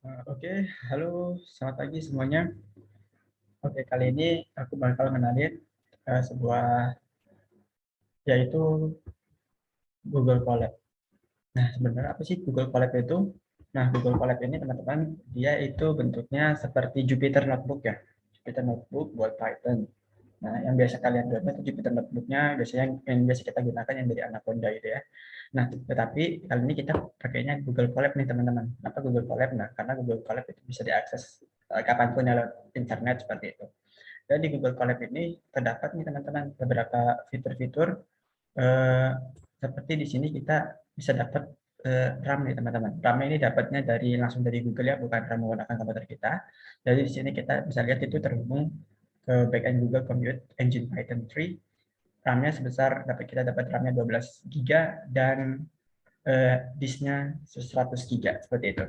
Oke, halo, selamat pagi semuanya. Oke, kali ini aku bakal mengenalin sebuah yaitu Google Colab. Nah, sebenarnya apa sih Google Colab itu? Nah, Google Colab ini teman-teman, dia itu bentuknya seperti Jupyter Notebook ya. Jupyter Notebook buat Python. Nah, yang biasa kalian download itu Jupyter Notebook-nya biasanya yang biasa kita gunakan yang dari Anaconda gitu ya. Nah, tetapi kali ini kita pakainya Google Colab nih teman-teman. Kenapa Google Colab? Nah, karena Google Colab itu bisa diakses kapanpun ya lewat internet seperti itu. Dan di Google Colab ini terdapat nih teman-teman beberapa fitur-fitur eh, seperti di sini kita bisa dapat RAM nih teman-teman. RAM ini dapatnya langsung dari Google ya, bukan RAM menggunakan komputer kita. Jadi di sini kita bisa lihat itu terhubung ke backend Google Compute Engine Python 3. RAM-nya sebesar kita dapat RAM-nya 12 GB dan disknya 100 GB seperti itu.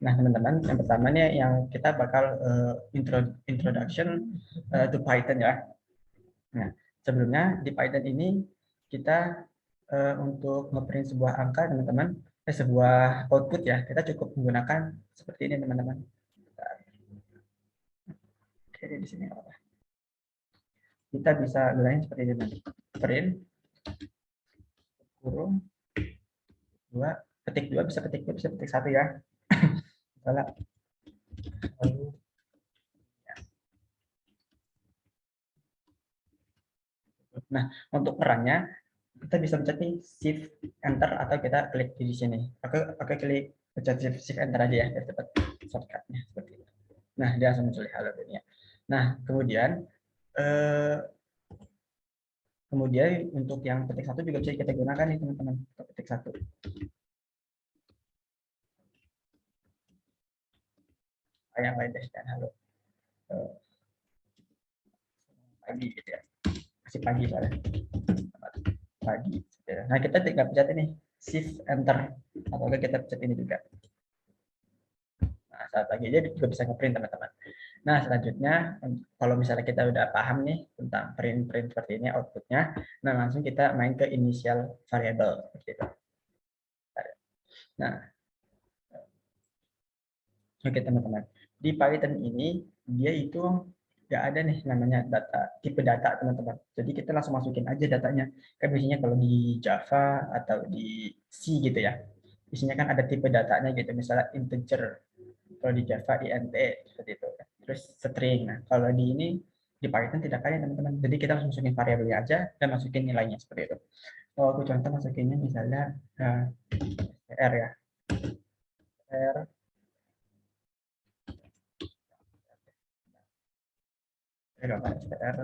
Nah, teman-teman, yang pertama nih yang kita bakal introduction to Python ya. Nah, sebelumnya di Python ini kita untuk ngeprint sebuah angka, teman-teman, sebuah output ya, kita cukup menggunakan seperti ini, teman-teman. Oke, di sini apa? Kita bisa gunain seperti ini, print kurung dua, ketik dua bisa ketik dua bisa ketik satu ya. Salah. Lalu, nah, untuk perannya kita bisa pencet nih shift enter atau kita klik di sini. Oke klik pencet shift enter aja ya, biar cepat shortcutnya seperti itu. Nah, dia langsung muncul halo dunia. Nah, eh, kemudian untuk yang petik satu juga bisa kita gunakan nih teman-teman. Petik satu kayak lain deh dan halo pagi gitu ya. Masih pagi soalnya pagi. Nah, kita tinggal pencet ini shift enter atau kita pencet ini juga. Nah, saat lagi dia juga bisa ngeprint teman-teman. Nah, selanjutnya kalau misalnya kita udah paham nih tentang print-print seperti ini outputnya, nah langsung kita main ke initial variable seperti itu. Nah, oke teman-teman, di Python ini dia itu nggak ada nih namanya data tipe data teman-teman. Jadi kita langsung masukin aja datanya. Kan biasanya kalau di Java atau di C gitu ya, isinya kan ada tipe datanya gitu, misalnya integer. Kalau di Java int seperti itu. Terus string. Nah, kalau di ini di Python tidak ada teman-teman. Jadi kita harus masukin variabelnya aja dan masukin nilainya seperti itu. Kalau aku contoh masukinnya misalnya R ya. R R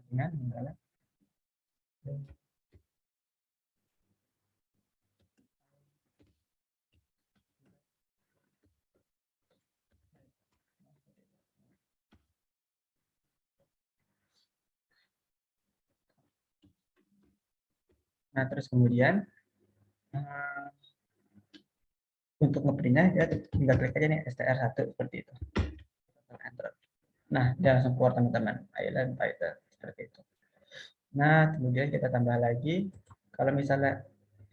dengan misalnya nah terus kemudian uh, untuk ngeprintnya ya tinggal klik aja nih str1 seperti itu. Enter. Nah, dia langsung keluar teman-teman. Island Python seperti itu. Nah, kemudian kita tambah lagi kalau misalnya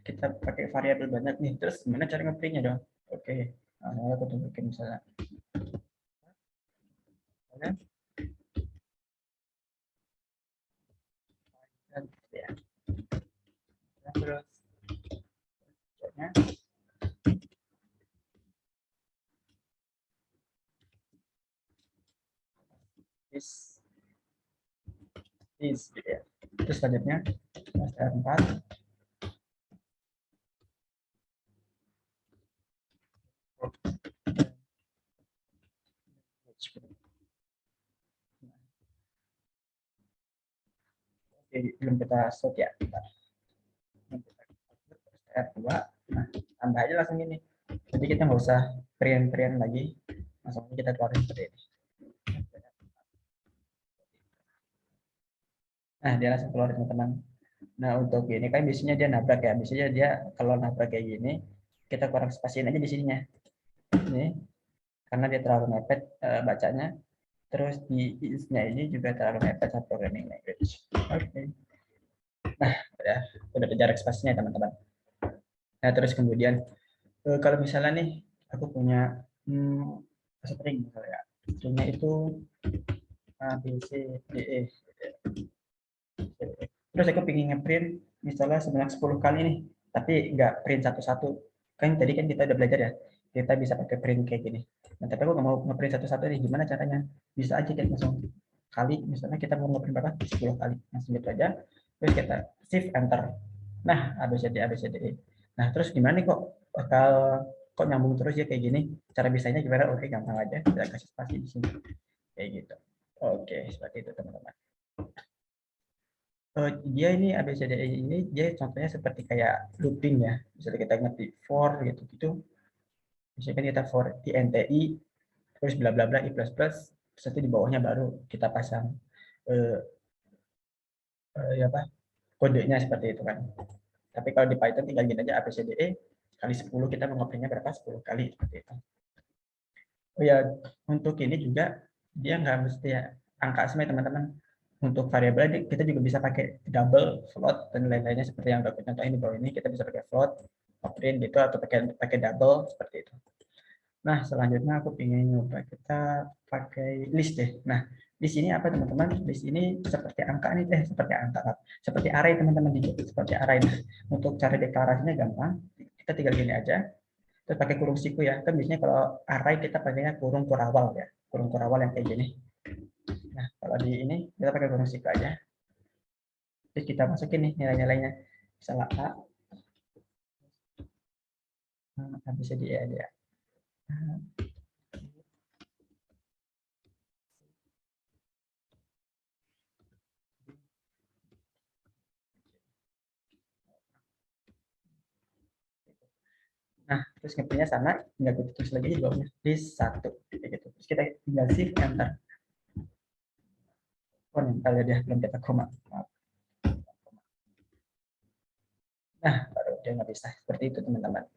kita pakai variabel banyak nih, terus gimana cara ngeprintnya dong? Oke, nah, aku tunjukin misalnya. Ya. Terus is gitu ya. Terus selanjutnya str4 Oke, belum kita set ya. str2 nah tambah aja langsung ini. Jadi kita nggak usah print lagi, langsung kita keluarin seperti ini. Nah, dia langsung keluar teman-teman. Nah, untuk ini kan biasanya dia nabrak ya. Biasanya dia kalau nabrak kayak gini, kita kurang spasiin aja di sininya. Ini karena dia terlalu mepet bacanya. Terus di is-nya ini juga terlalu mepet sama programming language. Oke. Nah, udah jarak spasinya teman-teman. Nah, terus kemudian kalau misalnya nih aku punya string misalnya, stringnya itu A, B, C, D, E. Terus aku pengen ngeprint misalnya sebanyak 10 kali nih, tapi nggak print satu-satu. Kan tadi kan kita udah belajar ya, kita bisa pakai print kayak gini. Nah, tapi aku nggak mau ngeprint satu-satu nih, gimana caranya? Bisa aja kita langsung kali, misalnya kita mau ngeprint berapa? 10 kali. Langsung gitu aja. Terus kita shift enter. Nah, ABCD, ABCD. Nah, terus gimana nih kok bakal kok nyambung terus ya kayak gini? Cara bisanya gimana? Oke, gampang aja. Kita kasih spasi di sini. Kayak gitu. Oke, seperti itu teman-teman. Dia ini ABCDE ini dia contohnya seperti kayak looping ya. Misalnya kita ngetik for gitu-gitu. Misalkan kita for INTI terus bla bla bla I plus plus terus nanti di bawahnya baru kita pasang eh, ya apa kodenya seperti itu kan. Tapi kalau di Python tinggal gini aja ABCDE kali 10 kita mau ngeprintnya berapa 10 kali seperti itu. Oh ya, untuk ini juga dia nggak mesti ya angka semua teman-teman. Untuk variabel kita juga bisa pakai double, float dan lain-lainnya seperti yang aku contohin di bawah ini. Kita bisa pakai float, print gitu atau pakai pakai double seperti itu. Nah, selanjutnya aku ingin nyoba kita pakai list deh. Nah, di sini apa teman-teman? Di sini seperti angka nih seperti angka, seperti array teman-teman seperti array. Nah, untuk cara deklarasinya gampang. Kita tinggal gini aja. Terus pakai kurung siku ya. Kan biasanya kalau array kita pakainya kurung kurawal ya. Kurung kurawal yang kayak gini. Nah, kalau di ini kita pakai kurung siku aja. Terus kita masukin nih nilai-nilainya. Misalnya A, bisa di E ya. Nah, terus ngeprintnya sama, tinggal kita tulis lagi di bawahnya list 1 gitu. Terus kita tinggal shift enter. Oh, nempel ya dia belum kita koma. Nah, baru dia nggak bisa. Seperti itu teman-teman.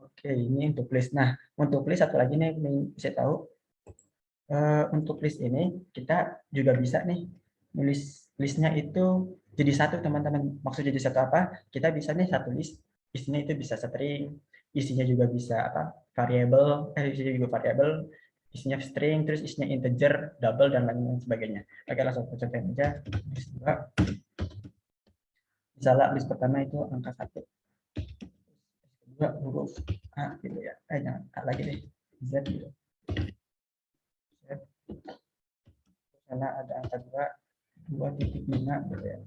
Oke, ini untuk list. Nah, untuk list satu lagi nih yang saya tahu untuk list ini kita juga bisa nih nulis listnya itu jadi satu teman-teman. Maksud jadi satu apa? Kita bisa nih satu list isinya itu bisa string, isinya juga bisa apa? Variable, isinya juga variable, isinya string, terus isinya integer, double dan lain sebagainya. Oke, langsung aku contohin aja. List 2. Misalnya list pertama itu angka 1, kedua huruf A gitu ya. Jangan A lagi deh. Z gitu. Z. Misalnya ada angka 2.5 gitu ya.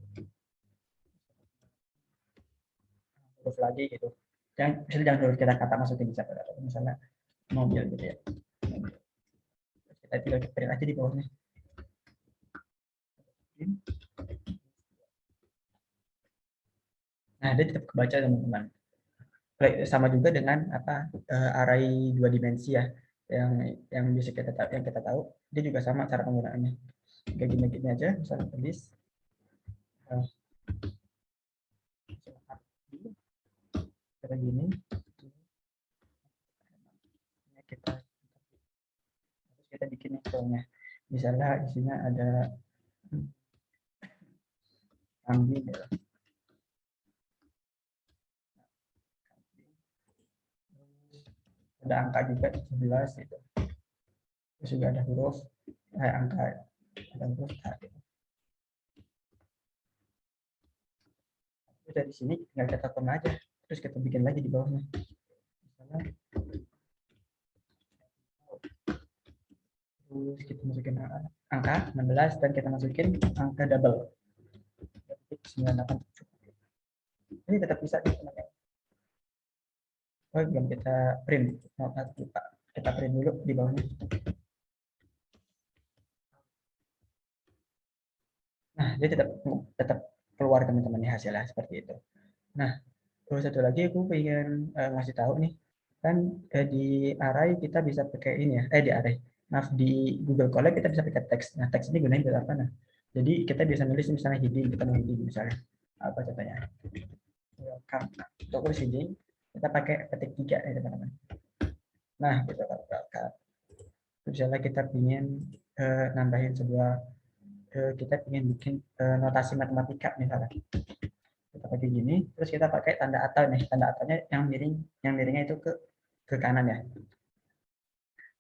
Huruf lagi gitu. Jangan huruf kita kata masukin bisa misalnya mobil gitu ya. Kita tinggal keprint aja di bawahnya. Nah, dia tetap kebaca teman-teman. Sama juga dengan apa array 2 dimensi ya. Yang bisa kita tahu, dia juga sama cara penggunaannya. Kayak gini aja, misalnya list kayak gini kita kita bikin soalnya misalnya isinya ada kambing ya. Ada angka juga 11 gitu. Terus juga ada huruf angka ada huruf A gitu. Terus dari sini tinggal kita tone aja terus kita bikin lagi di bawahnya misalnya terus kita masukin angka 16 dan kita masukin angka double 98. Ini tetap bisa teman-teman. Oh, belum kita print. Lupa. Kita print dulu di bawahnya. Nah, dia tetap tetap keluar teman-teman hasilnya seperti itu. Nah, terus satu lagi aku pengen ngasih tahu nih. Kan di array kita bisa pakai ini ya. Di array. Nah, di Google Colab kita bisa pakai teks. Nah, teks ini gunain buat apa? Nah, jadi kita bisa nulis misalnya heading, kita mau heading misalnya. Apa contohnya? Welcome. Nah, untuk tulis heading, kita pakai ketik 3 ya teman-teman. Nah, gitu kan. Misalnya kita ingin nambahin sebuah kita ingin bikin notasi matematika misalnya kita kayak gini, terus kita pakai tanda atau nih, tanda ataunya yang miringnya itu ke kanan ya.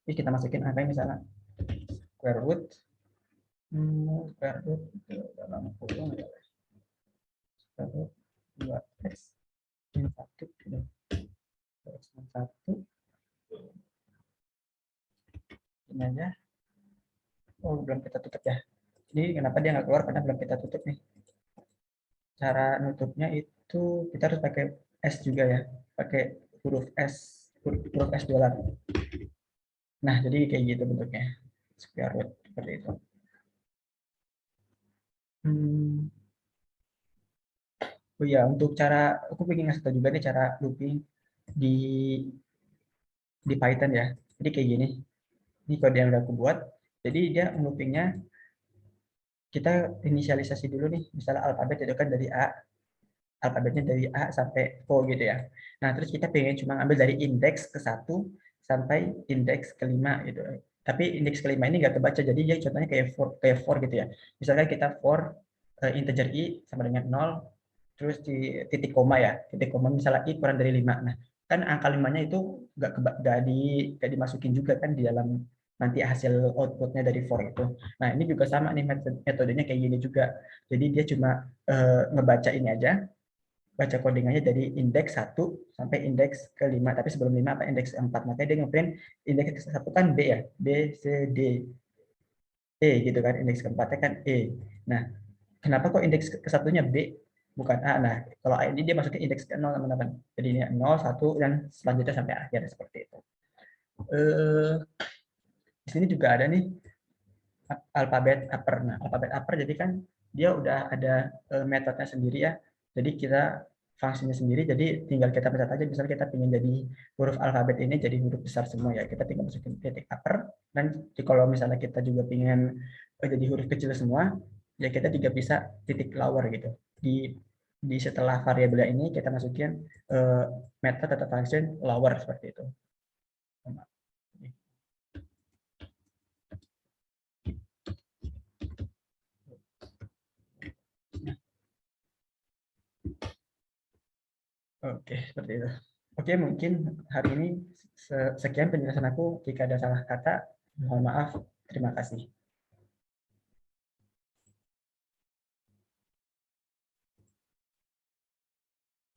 Jadi kita masukin angkanya misalnya square root, square root dalam kurung ya, square root 2x min 1 gitu. X min 1 ini aja. Oh, belum kita tutup ya. Jadi kenapa dia nggak keluar? Karena belum kita tutup nih. Cara nutupnya itu kita harus pakai S juga ya, pakai huruf S, huruf S dolar. Nah, jadi kayak gitu bentuknya, square root seperti itu. Oh iya, untuk cara aku pengen ngasih tahu juga nih cara looping di Python ya. Jadi kayak gini. Ini kode yang udah aku buat. Jadi dia loopingnya kita inisialisasi dulu nih, misalnya alfabet itu kan dari A, alfabetnya dari A sampai O gitu ya. Nah, terus kita pengen cuma ambil dari indeks ke-1 sampai indeks ke-5 gitu. Tapi indeks ke-5 ini nggak kebaca, jadi dia contohnya kayak for gitu ya. Misalkan kita for integer i sama dengan 0, terus di titik koma ya, titik koma misalnya i kurang dari 5. Nah, kan angka 5-nya itu nggak dimasukin juga kan di dalam nanti hasil outputnya dari for itu. Nah, ini juga sama nih metodenya kayak gini juga. Jadi dia cuma ngebaca ini aja, baca codingannya dari indeks 1 sampai indeks ke-5, tapi sebelum 5 apa indeks 4. Makanya dia ngeprint indeks ke-1 kan B ya, B, C, D, E gitu kan, indeks ke-4-nya kan E. Nah, kenapa kok indeks ke-1-nya B bukan A? Nah, kalau A ini dia masukin indeks ke-0 teman-teman. Jadi ini 0, 1 dan selanjutnya sampai akhir seperti itu. Di sini juga ada nih alfabet upper. Nah, alfabet upper jadi kan dia udah ada metodenya sendiri ya. Jadi kita fungsinya sendiri, jadi tinggal kita pencet aja. Misalnya kita ingin jadi huruf alfabet ini jadi huruf besar semua ya, kita tinggal masukin titik upper. Dan kalau misalnya kita juga ingin jadi huruf kecil semua, ya kita juga bisa titik lower gitu. Di setelah variabel ini kita masukin method atau function lower seperti itu. Oke, seperti itu. Oke, mungkin hari ini sekian penjelasan aku. Jika ada salah kata, mohon maaf. Terima kasih.